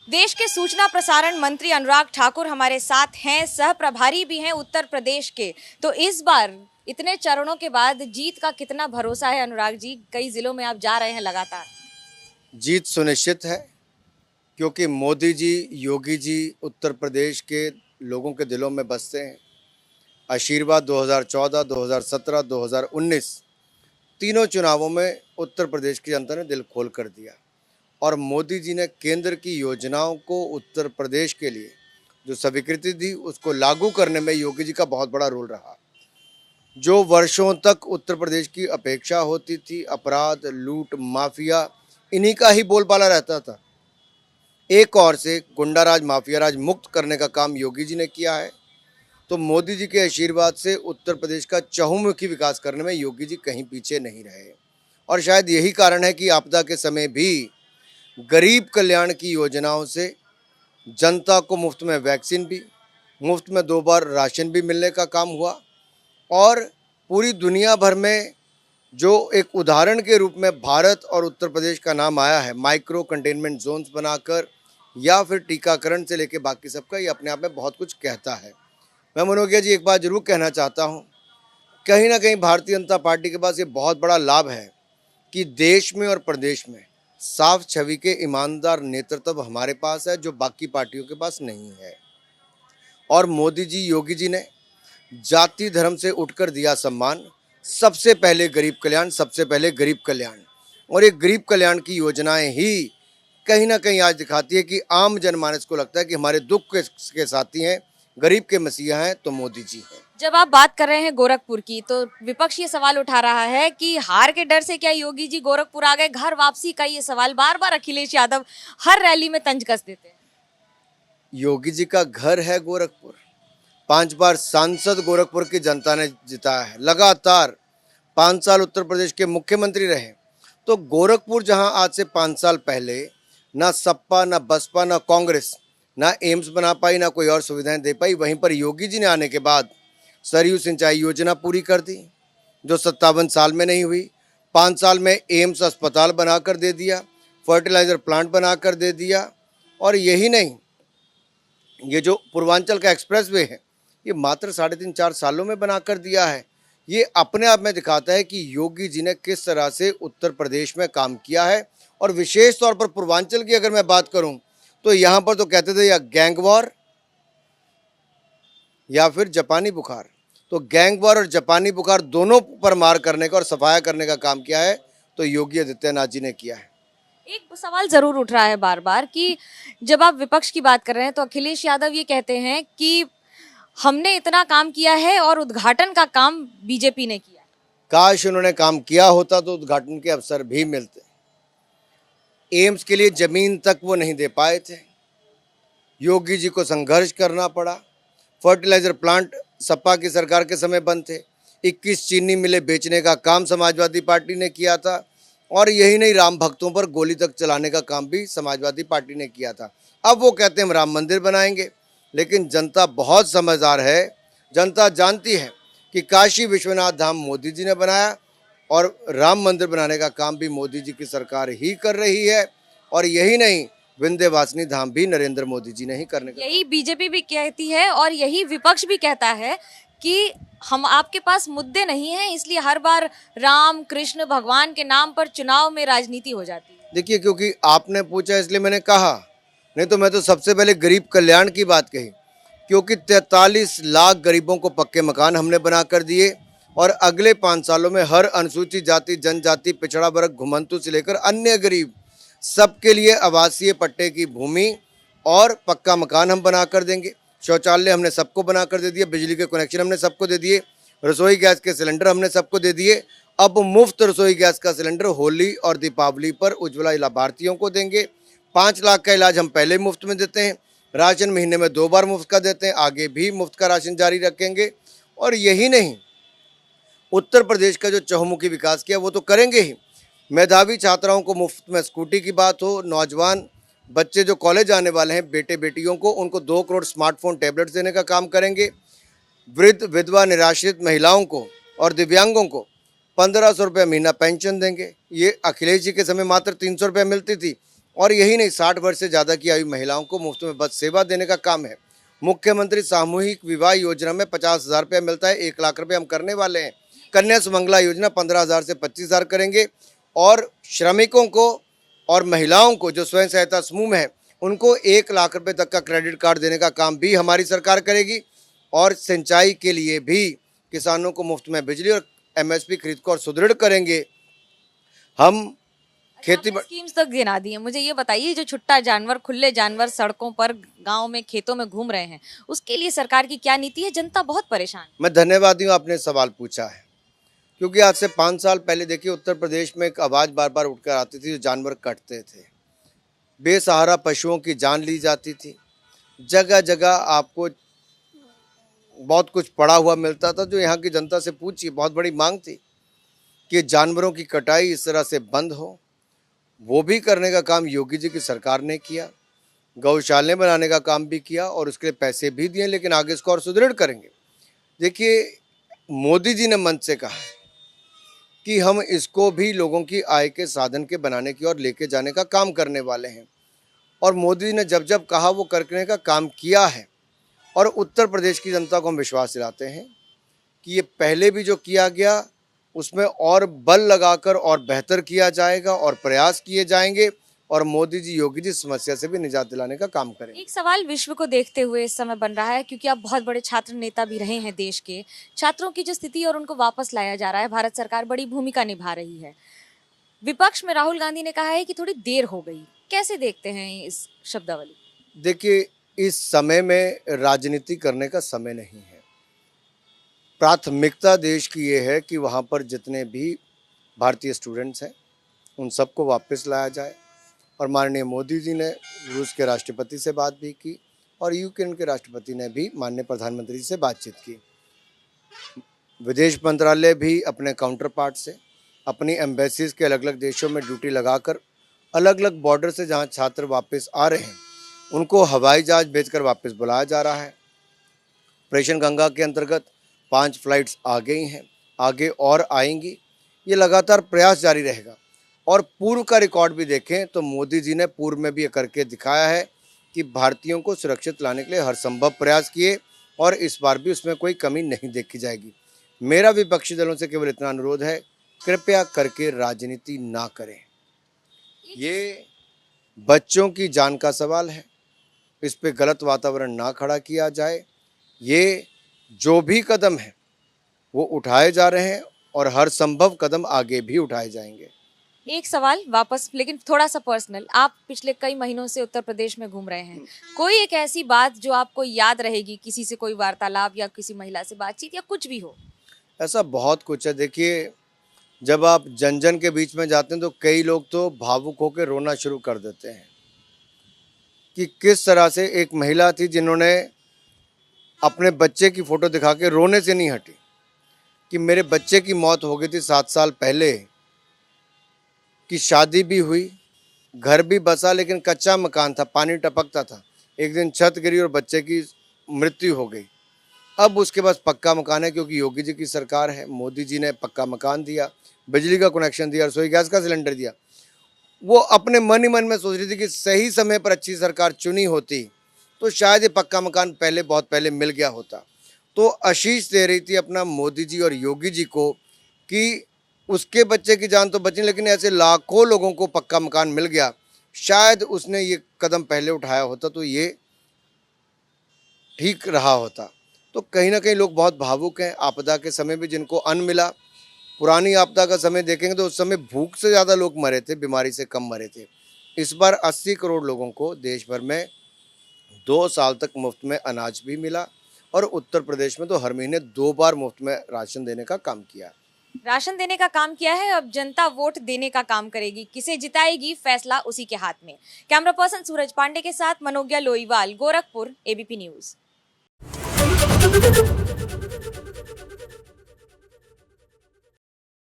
देश के सूचना प्रसारण मंत्री अनुराग ठाकुर हमारे साथ हैं, सह प्रभारी भी हैं उत्तर प्रदेश के। तो इस बार इतने चरणों के बाद जीत का कितना भरोसा है अनुराग जी? कई जिलों में आप जा रहे हैं लगातार। जीत सुनिश्चित है क्योंकि मोदी जी, योगी जी उत्तर प्रदेश के लोगों के दिलों में बसते हैं। आशीर्वाद 2014, 2017, 2019 तीनों चुनावों में उत्तर प्रदेश की जनता ने दिल खोल कर दिया और मोदी जी ने केंद्र की योजनाओं को उत्तर प्रदेश के लिए जो स्वीकृति दी उसको लागू करने में योगी जी का बहुत बड़ा रोल रहा। जो वर्षों तक उत्तर प्रदेश की अपेक्षा होती थी, अपराध, लूट, माफिया, इन्हीं का ही बोलबाला रहता था। एक और से गुंडाराज, माफिया राज मुक्त करने का काम योगी जी ने किया है। तो मोदी जी के आशीर्वाद से उत्तर प्रदेश का चहुमुखी विकास करने में योगी जी कहीं पीछे नहीं रहे और शायद यही कारण है कि आपदा के समय भी गरीब कल्याण की योजनाओं से जनता को मुफ्त में वैक्सीन भी, मुफ्त में 2 बार राशन भी मिलने का काम हुआ और पूरी दुनिया भर में जो एक उदाहरण के रूप में भारत और उत्तर प्रदेश का नाम आया है, माइक्रो कंटेनमेंट जोन्स बनाकर या फिर टीकाकरण से लेकर बाकी सबका, ये अपने आप में बहुत कुछ कहता है। मैं मनोज्ञा जी एक बात जरूर कहना चाहता हूँ, कहीं ना कहीं भारतीय जनता पार्टी के पास ये बहुत बड़ा लाभ है कि देश में और प्रदेश में साफ छवि के ईमानदार नेतृत्व हमारे पास है जो बाकी पार्टियों के पास नहीं है। और मोदी जी, योगी जी ने जाति धर्म से उठकर दिया सम्मान। सबसे पहले गरीब कल्याण, सबसे पहले गरीब कल्याण, और ये गरीब कल्याण की योजनाएं ही कहीं ना कहीं आज दिखाती है कि आम जनमानस को लगता है कि हमारे दुख के साथी हैं, गरीब के मसीहा हैं तो मोदी जी हैं। जब आप बात कर रहे हैं गोरखपुर की, तो विपक्ष ये सवाल उठा रहा है कि हार के डर से क्या योगी जी गोरखपुर आ गए? घर वापसी का ये सवाल बार बार अखिलेश यादव हर रैली में तंज कस देते हैं। योगी जी का घर है गोरखपुर। 5 बार सांसद गोरखपुर की जनता ने जिताया है। लगातार 5 साल उत्तर प्रदेश के मुख्यमंत्री रहे। तो गोरखपुर जहां आज से 5 साल पहले ना सपा, ना बसपा, ना कांग्रेस, ना एम्स बना पाई, ना कोई और सुविधाएं दे पाई, वहीं पर योगी जी ने आने के बाद सरयू सिंचाई योजना पूरी कर दी जो 57 साल में नहीं हुई। 5 साल में एम्स अस्पताल बनाकर दे दिया, फर्टिलाइजर प्लांट बनाकर दे दिया। और यही नहीं, ये जो पूर्वांचल का एक्सप्रेस वे है ये मात्र 3.5-4 सालों में बनाकर दिया है। ये अपने आप में दिखाता है कि योगी जी ने किस तरह से उत्तर प्रदेश में काम किया है। और विशेष तौर पर पूर्वांचल की अगर मैं बात करूं तो यहाँ पर तो कहते थे या गैंग वॉर या फिर जापानी बुखार, तो गैंग वॉर और जापानी बुखार दोनों पर मार करने का और सफाया करने का काम किया है तो योगी आदित्यनाथ जी ने किया है। एक सवाल जरूर उठ रहा है बार बार कि जब आप विपक्ष की बात कर रहे हैं तो अखिलेश यादव ये कहते हैं कि हमने इतना काम किया है और उद्घाटन का काम बीजेपी ने किया। काश उन्होंने काम किया होता तो उद्घाटन के अवसर भी मिलते। एम्स के लिए जमीन तक वो नहीं दे पाए थे, योगी जी को संघर्ष करना पड़ा। फर्टिलाइजर प्लांट सपा की सरकार के समय बंद थे। 21 चीनी मिलें बेचने का काम समाजवादी पार्टी ने किया था और यही नहीं, राम भक्तों पर गोली तक चलाने का काम भी समाजवादी पार्टी ने किया था। अब वो कहते हैं हम राम मंदिर बनाएंगे, लेकिन जनता बहुत समझदार है। जनता जानती है कि काशी विश्वनाथ धाम मोदी जी ने बनाया और राम मंदिर बनाने का काम भी मोदी जी की सरकार ही कर रही है। और यही नहीं, विंध्यवासिनी धाम भी नरेंद्र मोदी जी ने ही करने का। यही बीजेपी भी कहती है और यही विपक्ष भी कहता है कि हम आपके पास मुद्दे नहीं हैं, इसलिए हर बार राम कृष्ण भगवान के नाम पर चुनाव में राजनीति हो जाती है। देखिए, क्योंकि आपने पूछा इसलिए मैंने कहा, नहीं तो मैं तो सबसे पहले गरीब कल्याण की बात कही। क्योंकि 43 लाख गरीबों को पक्के मकान हमने बना कर दिए और अगले 5 सालों में हर अनुसूचित जाति, जनजाति, पिछड़ा वर्ग, घुमंतु से लेकर अन्य गरीब सबके लिए आवासीय पट्टे की भूमि और पक्का मकान हम बना कर देंगे। शौचालय हमने सबको बना कर दे दिए, बिजली के कनेक्शन हमने सबको दे दिए, रसोई गैस के सिलेंडर हमने सबको दे दिए। अब मुफ्त रसोई गैस का सिलेंडर होली और दीपावली पर उज्ज्वला लाभार्थियों को देंगे। 5 लाख का इलाज हम पहले मुफ्त में देते हैं, राशन महीने में 2 बार मुफ्त का देते हैं, आगे भी मुफ्त का राशन जारी रखेंगे। और यही नहीं, उत्तर प्रदेश का जो चहुमुखी विकास किया वो तो करेंगे ही। मेधावी छात्राओं को मुफ्त में स्कूटी की बात हो, नौजवान बच्चे जो कॉलेज आने वाले हैं, बेटे बेटियों को, उनको 2 करोड़ स्मार्टफोन टैबलेट्स देने का काम करेंगे। वृद्ध विधवा निराश्रित महिलाओं को और दिव्यांगों को 1500 रुपये महीना पेंशन देंगे। ये अखिलेश जी के समय मात्र 300 रुपये मिलती थी और यही नहीं, 60 वर्ष से ज़्यादा की आयु महिलाओं को मुफ्त में बस सेवा देने का काम है। मुख्यमंत्री सामूहिक विवाह योजना में 50,000 रुपया मिलता है, 1 लाख रुपये हम करने वाले हैं। कन्या सुमंगला योजना 15,000 से 25,000 करेंगे और श्रमिकों को और महिलाओं को जो स्वयं सहायता समूह है उनको 1 लाख रुपए तक का क्रेडिट कार्ड देने का काम भी हमारी सरकार करेगी। और सिंचाई के लिए भी किसानों को मुफ्त में बिजली और एमएसपी खरीद को और सुदृढ़ करेंगे। हम खेती स्कीम्स तक गिना दी है। मुझे ये बताइए, जो छुट्टा जानवर, खुले जानवर सड़कों पर, गांव में, खेतों में घूम रहे हैं, उसके लिए सरकार की क्या नीति है? जनता बहुत परेशान है। मैं धन्यवादी हूँ आपने सवाल पूछा है, क्योंकि आज से 5 साल पहले देखिए उत्तर प्रदेश में एक आवाज़ बार बार उठकर आती थी, जो जानवर कटते थे, बेसहारा पशुओं की जान ली जाती थी। जगह जगह आपको बहुत कुछ पड़ा हुआ मिलता था। जो यहाँ की जनता से पूछी, बहुत बड़ी मांग थी कि जानवरों की कटाई इस तरह से बंद हो। वो भी करने का काम योगी जी की सरकार ने किया, गौशाले बनाने का काम भी किया और उसके लिए पैसे भी दिए, लेकिन आगे इसको और सुदृढ़ करेंगे। देखिए, मोदी जी ने मंच से कहा है कि हम इसको भी लोगों की आय के साधन के बनाने की ओर लेके जाने का काम करने वाले हैं। और मोदी जी ने जब जब कहा वो करने का काम किया है। और उत्तर प्रदेश की जनता को हम विश्वास दिलाते हैं कि ये पहले भी जो किया गया उसमें और बल लगाकर और बेहतर किया जाएगा और प्रयास किए जाएंगे और मोदी जी, योगी जी समस्या से भी निजात दिलाने का काम करेंगे। एक सवाल विश्व को देखते हुए इस समय बन रहा है, क्योंकि आप बहुत बड़े छात्र नेता भी रहे हैं देश के। छात्रों की जो स्थिति और उनको वापस लाया जा रहा है, भारत सरकार बड़ी भूमिका निभा रही है। विपक्ष में राहुल गांधी ने कहा है कि थोड़ी देर हो गई। कैसे देखते हैं इस शब्दावली? देखिए, इस समय में राजनीति करने का समय नहीं है। प्राथमिकता देश की ये है कि वहाँ पर जितने भी भारतीय स्टूडेंट्स हैं उन सबको वापस लाया जाए। और माननीय मोदी जी ने रूस के राष्ट्रपति से बात भी की और यूक्रेन के राष्ट्रपति ने भी माननीय प्रधानमंत्री से बातचीत की। विदेश मंत्रालय भी अपने काउंटर पार्ट से, अपनी एम्बेसीज के अलग अलग देशों में ड्यूटी लगाकर अलग अलग बॉर्डर से जहाँ छात्र वापस आ रहे हैं उनको हवाई जहाज भेजकर वापस बुलाया जा रहा है। ऑपरेशन गंगा के अंतर्गत 5 फ्लाइट्स आ गई हैं, आगे और आएंगी। ये लगातार प्रयास जारी रहेगा। और पूर्व का रिकॉर्ड भी देखें तो मोदी जी ने पूर्व में भी ये करके दिखाया है कि भारतीयों को सुरक्षित लाने के लिए हर संभव प्रयास किए और इस बार भी उसमें कोई कमी नहीं देखी जाएगी। मेरा विपक्षी दलों से केवल इतना अनुरोध है, कृपया करके राजनीति ना करें। ये बच्चों की जान का सवाल है, इस पे गलत वातावरण ना खड़ा किया जाए। ये जो भी कदम है वो उठाए जा रहे हैं और हर संभव कदम आगे भी उठाए जाएंगे। एक सवाल वापस, लेकिन थोड़ा सा पर्सनल। आप पिछले कई महीनों से उत्तर प्रदेश में घूम रहे हैं। कोई एक ऐसी बात जो आपको याद रहेगी, किसी से कोई वार्तालाप या किसी महिला से बातचीत या कुछ भी हो? ऐसा बहुत कुछ है। देखिए, जब आप जन जन के बीच में जाते हैं तो कई लोग तो भावुक होकर रोना शुरू कर देते हैं कि किस तरह से एक महिला थी जिन्होंने अपने बच्चे की फ़ोटो दिखा के रोने से नहीं हटी कि मेरे बच्चे की मौत हो गई थी 7 साल पहले, कि शादी भी हुई, घर भी बसा, लेकिन कच्चा मकान था, पानी टपकता था। एक दिन छत गिरी और बच्चे की मृत्यु हो गई। अब उसके पास पक्का मकान है, क्योंकि योगी जी की सरकार है। मोदी जी ने पक्का मकान दिया, बिजली का कनेक्शन दिया, रसोई गैस का सिलेंडर दिया। वो अपने मन ही मन में सोच रही थी कि सही समय पर अच्छी सरकार चुनी होती तो शायद ये पक्का मकान पहले, बहुत पहले मिल गया होता। तो आशीष दे रही थी अपना मोदी जी और योगी जी को कि उसके बच्चे की जान तो बची, लेकिन ऐसे लाखों लोगों को पक्का मकान मिल गया। शायद उसने ये कदम पहले उठाया होता तो ये ठीक रहा होता। तो कहीं ना कहीं लोग बहुत भावुक हैं। आपदा के समय भी जिनको अन्न मिला, पुरानी आपदा का समय देखेंगे तो उस समय भूख से ज़्यादा लोग मरे थे, बीमारी से कम मरे थे। इस बार 80 करोड़ लोगों को देश भर में 2 साल तक मुफ्त में अनाज भी मिला और उत्तर प्रदेश में तो हर महीने 2 बार मुफ्त में राशन देने का काम किया। राशन देने का काम किया है। अब जनता वोट देने का काम करेगी। किसे जिताएगी, फैसला उसी के हाथ में। कैमरा पर्सन सूरज पांडे के साथ मनोज्ञा लोईवाल, गोरखपुर, एबीपी न्यूज।